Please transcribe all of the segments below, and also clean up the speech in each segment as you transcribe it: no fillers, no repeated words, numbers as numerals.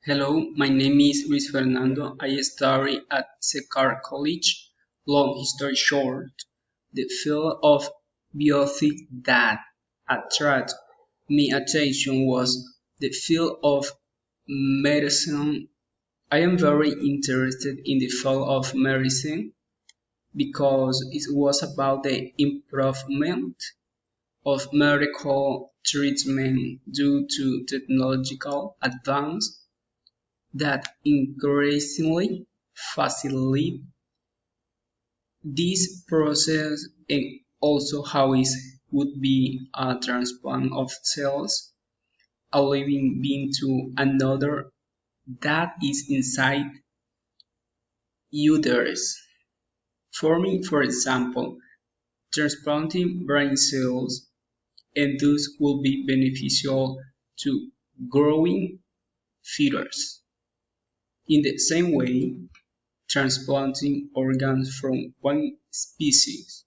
Hello, my name is Luis Fernando. I study at Secar College. Long story short, the field of bioethics that attracted my attention was the field of medicine. I am very interested in the field of medicine because it was about the improvement of medical treatment due to technological advance that increasingly facilitate this process, and also how it would be a transplant of cells, a living being to another that is inside uterus. For example, transplanting brain cells and thus will be beneficial to growing fetus. In the same way, transplanting organs from one species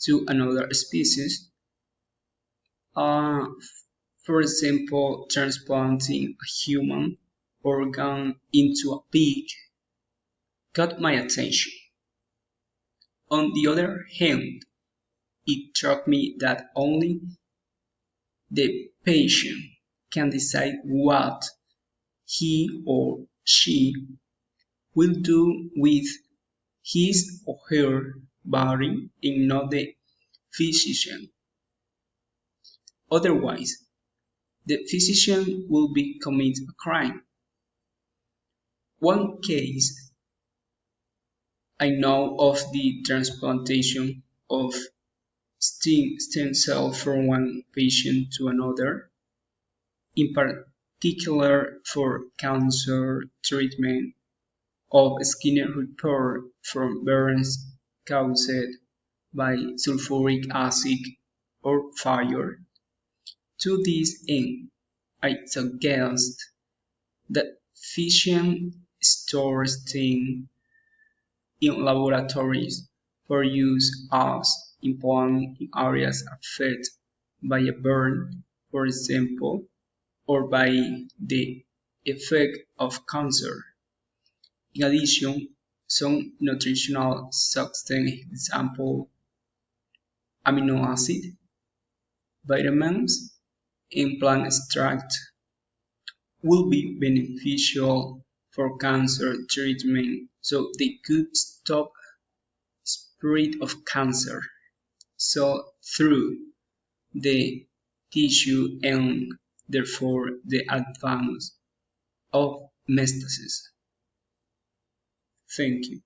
to another species, uh, for example, transplanting a human organ into a pig, caught my attention. On the other hand, it struck me that only the patient can decide what he or she will do with his or her body and not the physician. Otherwise, the physician will be commit a crime. One case I know of the transplantation of stem cell from one patient to another, in particular for cancer treatment of skin report from burns caused by sulfuric acid or fire. To this end, I suggest that physicians store stem in laboratories for use as implant in areas affected by a burn, for example, or by the effect of cancer. In addition, some nutritional substances, example amino acid, vitamins, and plant extract, will be beneficial for cancer treatment, so they could stop spread of cancer so through the tissue and therefore the advance of metastasis. Thank you.